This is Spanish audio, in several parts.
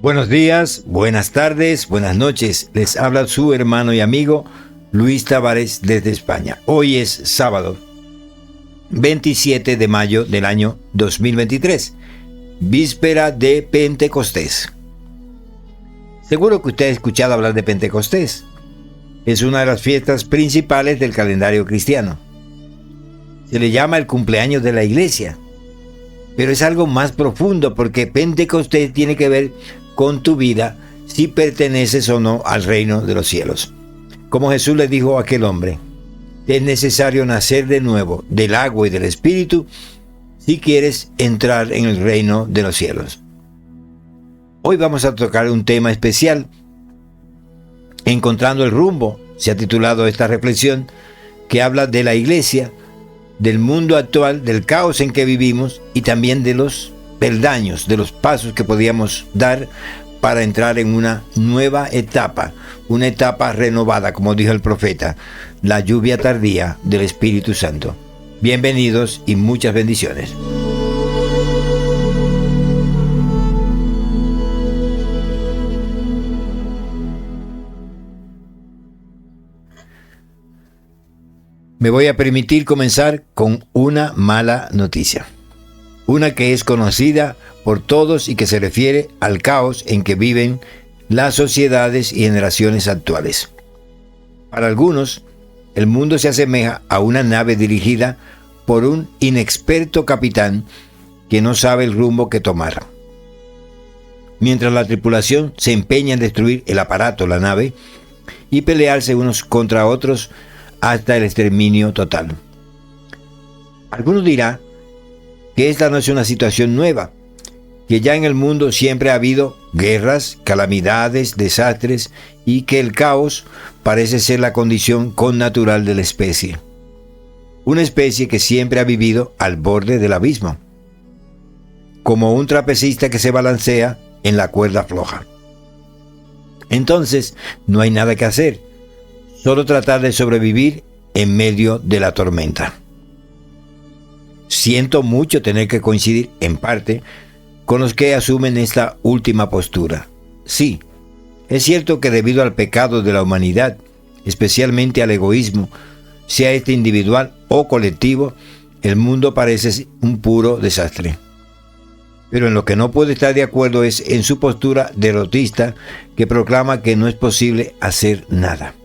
Buenos días, buenas tardes, buenas noches. Les habla su hermano y amigo Luis Tavares desde España. Hoy es sábado 27 de mayo del año 2023, víspera de Pentecostés. Seguro que usted ha escuchado hablar de Pentecostés. Es una de las fiestas principales del calendario cristiano. Se le llama el cumpleaños de la iglesia, pero es algo más profundo porque Pentecostés tiene que ver con tu vida, si perteneces o no al reino de los cielos. Como Jesús le dijo a aquel hombre, es necesario nacer de nuevo del agua y del Espíritu si quieres entrar en el reino de los cielos. Hoy vamos a tocar un tema especial, Encontrando el rumbo, se ha titulado esta reflexión, que habla de la iglesia, del mundo actual, del caos en que vivimos y también de los peldaños, de los pasos que podíamos dar para entrar en una nueva etapa, una etapa renovada, como dijo el profeta, la lluvia tardía del Espíritu Santo. Bienvenidos y muchas bendiciones. Me voy a permitir comenzar con una mala noticia. Una que es conocida por todos y que se refiere al caos en que viven las sociedades y generaciones actuales. Para algunos, el mundo se asemeja a una nave dirigida por un inexperto capitán que no sabe el rumbo que tomar. Mientras la tripulación se empeña en destruir el aparato, la nave, y pelearse unos contra otros hasta el exterminio total. Algunos dirán que esta no es una situación nueva, que ya en el mundo siempre ha habido guerras, calamidades, desastres y que el caos parece ser la condición connatural de la especie. Una especie que siempre ha vivido al borde del abismo, como un trapecista que se balancea en la cuerda floja. Entonces, no hay nada que hacer, solo tratar de sobrevivir en medio de la tormenta. Siento mucho tener que coincidir, en parte, con los que asumen esta última postura. Sí, es cierto que debido al pecado de la humanidad, especialmente al egoísmo, sea este individual o colectivo, el mundo parece un puro desastre. Pero en lo que no puedo estar de acuerdo es en su postura derrotista que proclama que no es posible hacer nada.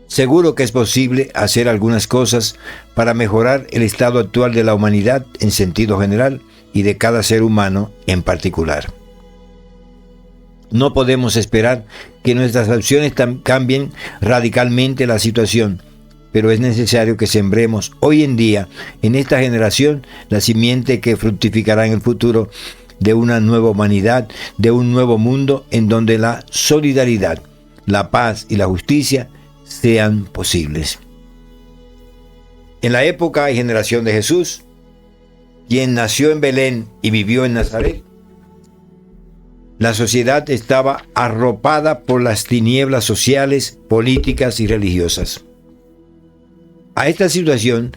Seguro que es posible hacer algunas cosas para mejorar el estado actual de la humanidad en sentido general y de cada ser humano en particular. No podemos esperar que nuestras acciones cambien radicalmente la situación, pero es necesario que sembremos hoy en día, en esta generación, la simiente que fructificará en el futuro de una nueva humanidad, de un nuevo mundo en donde la solidaridad, la paz y la justicia sean posibles. En la época y generación de Jesús, quien nació en Belén y vivió en Nazaret, la sociedad estaba arropada por las tinieblas sociales, políticas y religiosas. A esta situación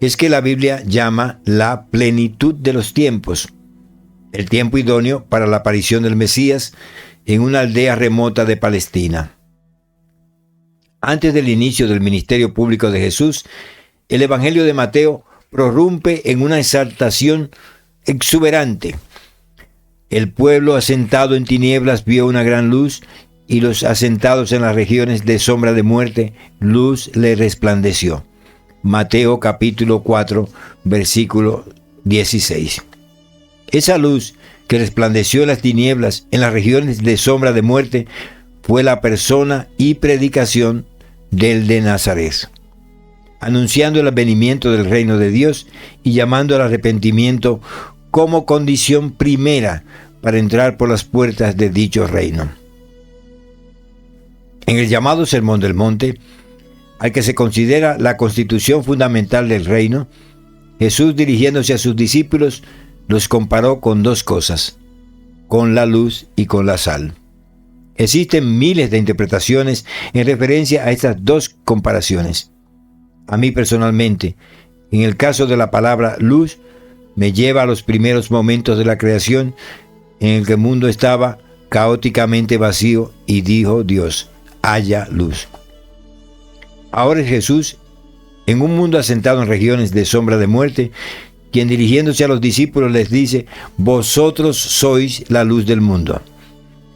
es que la Biblia llama la plenitud de los tiempos, el tiempo idóneo para la aparición del Mesías en una aldea remota de Palestina. Antes del inicio del ministerio público de Jesús, el Evangelio de Mateo prorrumpe en una exaltación exuberante. El pueblo asentado en tinieblas vio una gran luz, y los asentados en las regiones de sombra de muerte, luz le resplandeció. Mateo capítulo 4, versículo 16. Esa luz que resplandeció en las tinieblas, en las regiones de sombra de muerte, fue la persona y predicación del de Nazaret, anunciando el advenimiento del reino de Dios y llamando al arrepentimiento como condición primera para entrar por las puertas de dicho reino. En el llamado Sermón del Monte, al que se considera la constitución fundamental del reino, Jesús, dirigiéndose a sus discípulos, los comparó con dos cosas, con la luz y con la sal. Existen miles de interpretaciones en referencia a estas dos comparaciones. A mí personalmente, en el caso de la palabra luz, me lleva a los primeros momentos de la creación en el que el mundo estaba caóticamente vacío, y dijo Dios: haya luz. Ahora es Jesús, en un mundo asentado en regiones de sombra de muerte, quien, dirigiéndose a los discípulos, les dice: vosotros sois la luz del mundo.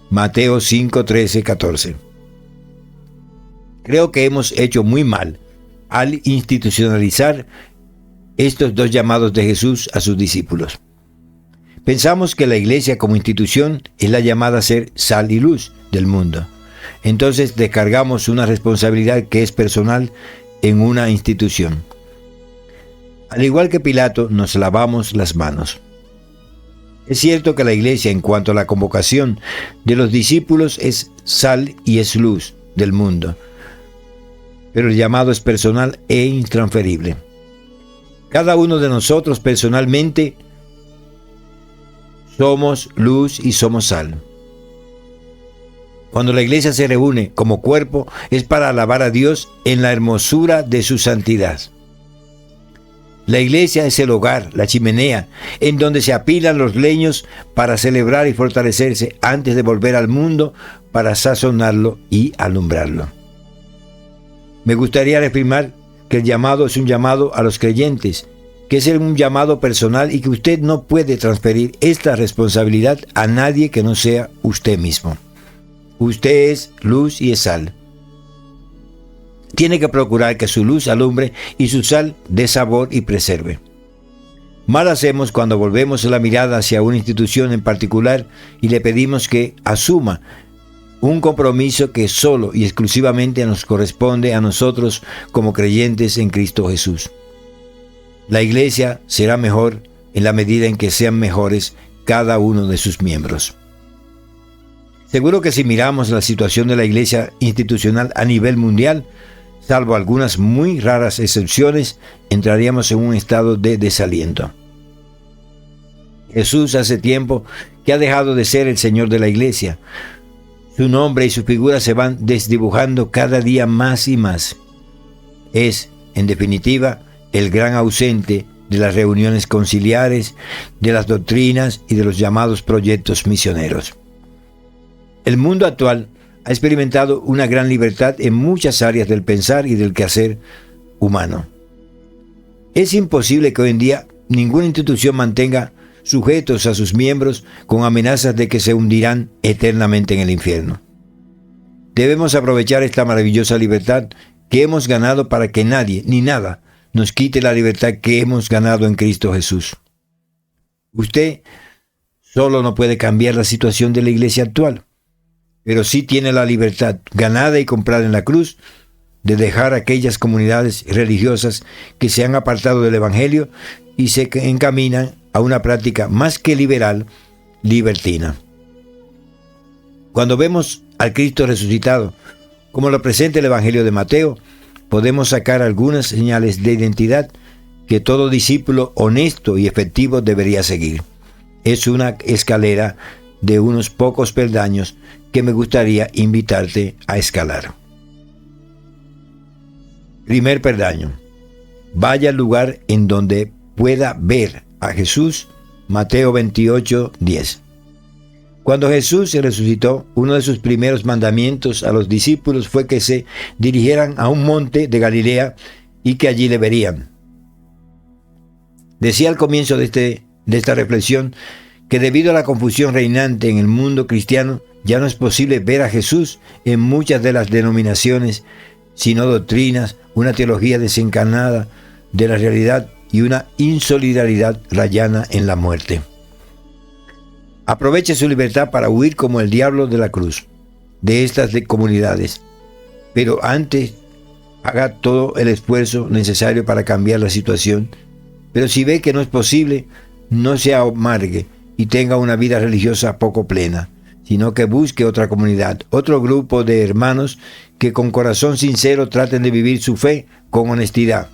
Mateo 5, 13, 14. Creo que hemos hecho muy mal al institucionalizar estos dos llamados de Jesús a sus discípulos. Pensamos que la iglesia como institución es la llamada a ser sal y luz del mundo. Entonces descargamos una responsabilidad que es personal en una institución. Al igual que Pilato, nos lavamos las manos. Es cierto que la iglesia, en cuanto a la convocación de los discípulos, es sal y es luz del mundo, pero el llamado es personal e intransferible. Cada uno de nosotros personalmente somos luz y somos sal. Cuando la iglesia se reúne como cuerpo, es para alabar a Dios en la hermosura de su santidad. La iglesia es el hogar, la chimenea, en donde se apilan los leños para celebrar y fortalecerse antes de volver al mundo para sazonarlo y alumbrarlo. Me gustaría reafirmar que el llamado es un llamado a los creyentes, que es un llamado personal y que usted no puede transferir esta responsabilidad a nadie que no sea usted mismo. Usted es luz y es sal. Tiene que procurar que su luz alumbre y su sal dé sabor y preserve. Mal hacemos cuando volvemos la mirada hacia una institución en particular y le pedimos que asuma un compromiso que solo y exclusivamente nos corresponde a nosotros como creyentes en Cristo Jesús. La iglesia será mejor en la medida en que sean mejores cada uno de sus miembros. Seguro que si miramos la situación de la iglesia institucional a nivel mundial, salvo algunas muy raras excepciones, entraríamos en un estado de desaliento. Jesús hace tiempo que ha dejado de ser el Señor de la iglesia. Su nombre y su figura se van desdibujando cada día más y más. Es, en definitiva, el gran ausente de las reuniones conciliares, de las doctrinas y de los llamados proyectos misioneros. El mundo actual ha experimentado una gran libertad en muchas áreas del pensar y del quehacer humano. Es imposible que hoy en día ninguna institución mantenga sujetos a sus miembros con amenazas de que se hundirán eternamente en el infierno. Debemos aprovechar esta maravillosa libertad que hemos ganado para que nadie ni nada nos quite la libertad que hemos ganado en Cristo Jesús. Usted solo no puede cambiar la situación de la iglesia actual, pero sí tiene la libertad ganada y comprada en la cruz de dejar aquellas comunidades religiosas que se han apartado del Evangelio y se encaminan a una práctica más que liberal, libertina. Cuando vemos al Cristo resucitado, como lo presenta el Evangelio de Mateo, podemos sacar algunas señales de identidad que todo discípulo honesto y efectivo debería seguir. Es una escalera de unos pocos peldaños que me gustaría invitarte a escalar. Primer peldaño: vaya al lugar en donde pueda ver a Jesús. Mateo 28, 10. Cuando Jesús se resucitó, uno de sus primeros mandamientos a los discípulos fue que se dirigieran a un monte de Galilea y que allí le verían. Decía al comienzo de esta reflexión que debido a la confusión reinante en el mundo cristiano, ya no es posible ver a Jesús en muchas de las denominaciones, sino doctrinas, una teología desencarnada de la realidad y una insolidaridad rayana en la muerte. Aproveche su libertad para huir como el diablo de la cruz, de estas comunidades, pero antes haga todo el esfuerzo necesario para cambiar la situación. Pero si ve que no es posible, no se amargue y tenga una vida religiosa poco plena, sino que busque otra comunidad, otro grupo de hermanos que con corazón sincero traten de vivir su fe con honestidad.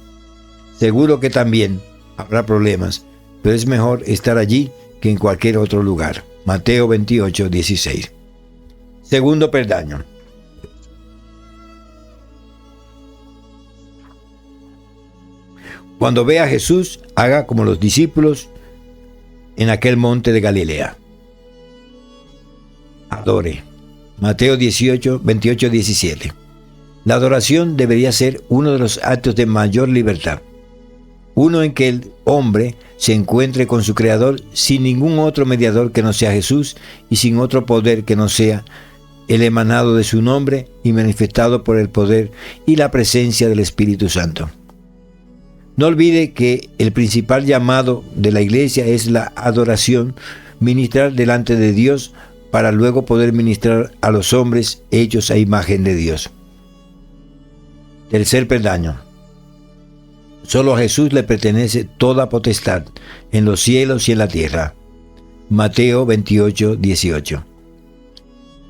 Seguro que también habrá problemas, pero es mejor estar allí que en cualquier otro lugar. Mateo 28, 16. Segundo peldaño: cuando vea a Jesús, haga como los discípulos en aquel monte de Galilea. adore. Mateo 28:17. La adoración debería ser uno de los actos de mayor libertad, uno en que el hombre se encuentre con su Creador sin ningún otro mediador que no sea Jesús y sin otro poder que no sea el emanado de su nombre y manifestado por el poder y la presencia del Espíritu Santo. No olvide que el principal llamado de la iglesia es la adoración, ministrar delante de Dios para luego poder ministrar a los hombres hechos a imagen de Dios. Tercer peldaño. Solo a Jesús le pertenece toda potestad en los cielos y en la tierra. Mateo 28:18.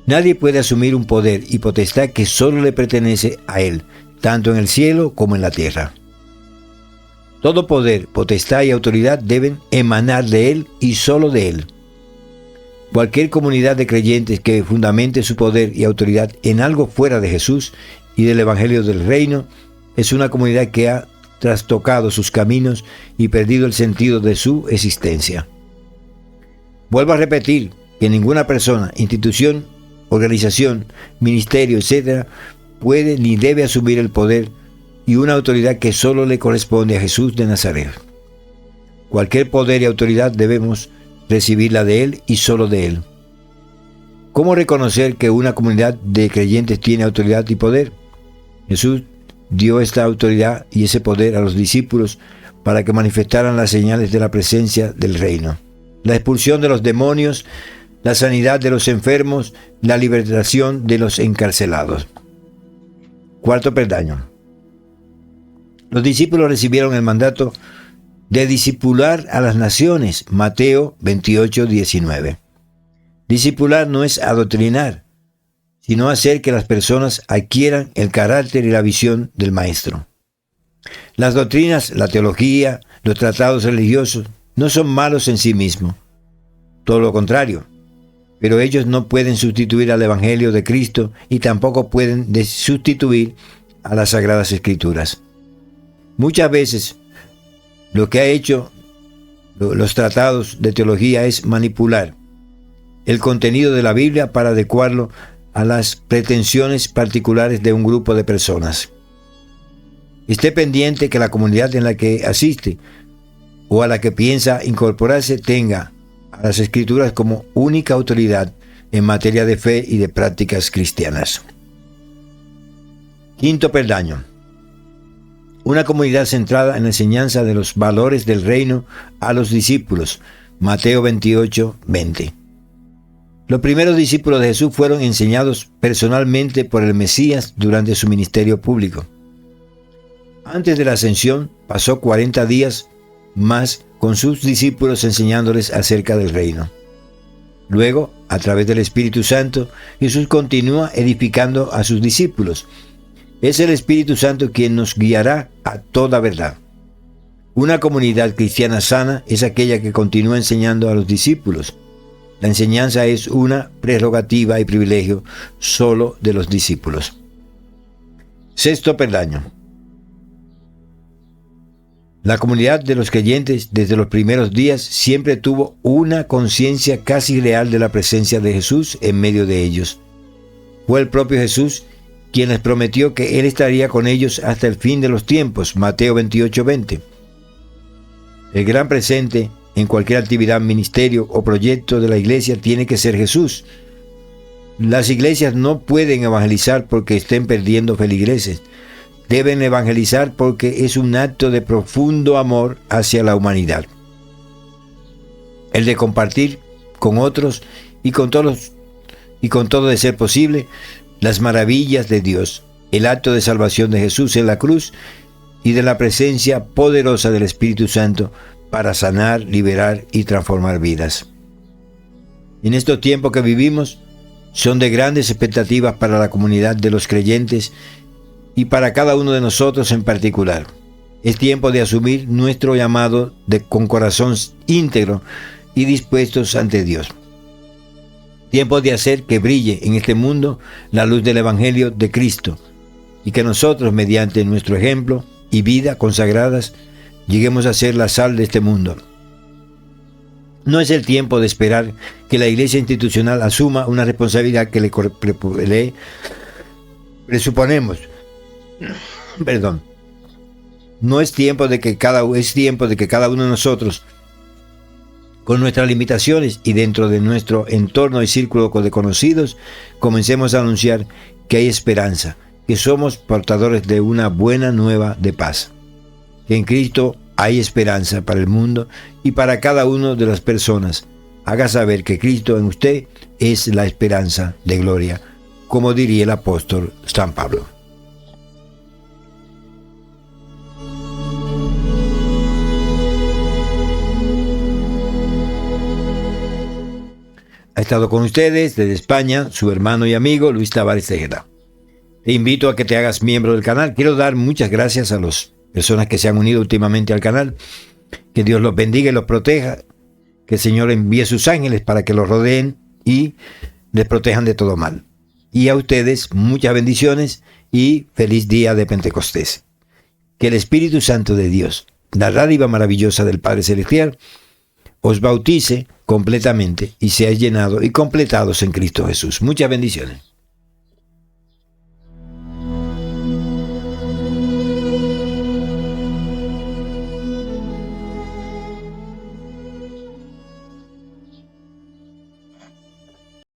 Nadie puede asumir un poder y potestad que solo le pertenece a Él, tanto en el cielo como en la tierra. Todo poder, potestad y autoridad deben emanar de Él y solo de Él. Cualquier comunidad de creyentes que fundamente su poder y autoridad en algo fuera de Jesús y del Evangelio del Reino es una comunidad que ha trastocado sus caminos y perdido el sentido de su existencia. Vuelvo a repetir que ninguna persona, institución, organización, ministerio, etc., puede ni debe asumir el poder y una autoridad que solo le corresponde a Jesús de Nazaret. Cualquier poder y autoridad debemos recibirla de Él y solo de Él. ¿Cómo reconocer que una comunidad de creyentes tiene autoridad y poder? Jesús dio esta autoridad y ese poder a los discípulos para que manifestaran las señales de la presencia del reino. La expulsión de los demonios, la sanidad de los enfermos, la liberación de los encarcelados. Cuarto peldaño. Los discípulos recibieron el mandato de discipular a las naciones. Mateo 28:19. Discipular no es adoctrinar, sino hacer que las personas adquieran el carácter y la visión del Maestro. Las doctrinas, la teología, los tratados religiosos no son malos en sí mismos, todo lo contrario, pero ellos no pueden sustituir al Evangelio de Cristo y tampoco pueden sustituir a las Sagradas Escrituras. Muchas veces lo que ha hecho los tratados de teología es manipular el contenido de la Biblia para adecuarlo a las pretensiones particulares de un grupo de personas. Esté pendiente que la comunidad en la que asiste o a la que piensa incorporarse tenga a las Escrituras como única autoridad en materia de fe y de prácticas cristianas. Quinto peldaño. Una comunidad centrada en la enseñanza de los valores del reino a los discípulos. Mateo 28:20. Los primeros discípulos de Jesús fueron enseñados personalmente por el Mesías durante su ministerio público. Antes de la ascensión, pasó 40 días más con sus discípulos enseñándoles acerca del reino. Luego, a través del Espíritu Santo, Jesús continúa edificando a sus discípulos. Es el Espíritu Santo quien nos guiará a toda verdad. Una comunidad cristiana sana es aquella que continúa enseñando a los discípulos. La enseñanza es una prerrogativa y privilegio solo de los discípulos. Sexto peldaño. La comunidad de los creyentes desde los primeros días siempre tuvo una conciencia casi real de la presencia de Jesús en medio de ellos. Fue el propio Jesús quien les prometió que Él estaría con ellos hasta el fin de los tiempos. Mateo 28:20. El gran presente en cualquier actividad, ministerio o proyecto de la iglesia tiene que ser Jesús. Las iglesias no pueden evangelizar porque estén perdiendo feligreses. Deben evangelizar porque es un acto de profundo amor hacia la humanidad. El de compartir con otros y con todo de ser posible las maravillas de Dios, el acto de salvación de Jesús en la cruz y de la presencia poderosa del Espíritu Santo para sanar, liberar y transformar vidas. En estos tiempos que vivimos son de grandes expectativas para la comunidad de los creyentes y para cada uno de nosotros en particular. Es tiempo de asumir nuestro llamado con corazón íntegro y dispuestos ante Dios. Tiempo de hacer que brille en este mundo la luz del Evangelio de Cristo y que nosotros, mediante nuestro ejemplo y vida consagradas, lleguemos a ser la sal de este mundo. No es el tiempo de esperar que la iglesia institucional asuma una responsabilidad que le presuponemos. Perdón. No es tiempo de que es tiempo de que cada uno de nosotros, con nuestras limitaciones y dentro de nuestro entorno y círculo de conocidos, comencemos a anunciar que hay esperanza, que somos portadores de una buena nueva de paz, que en Cristo hay esperanza para el mundo y para cada una de las personas. Haga saber que Cristo en usted es la esperanza de gloria, como diría el apóstol San Pablo. Ha estado con ustedes desde España su hermano y amigo Luis Tavares Tejeda. Te invito a que te hagas miembro del canal. Quiero dar muchas gracias a las personas que se han unido últimamente al canal. Que Dios los bendiga y los proteja. Que el Señor envíe sus ángeles para que los rodeen y les protejan de todo mal. Y a ustedes muchas bendiciones y feliz día de Pentecostés. Que el Espíritu Santo de Dios, la dádiva maravillosa del Padre Celestial, os bautice completamente y seáis llenados y completados en Cristo Jesús. Muchas bendiciones.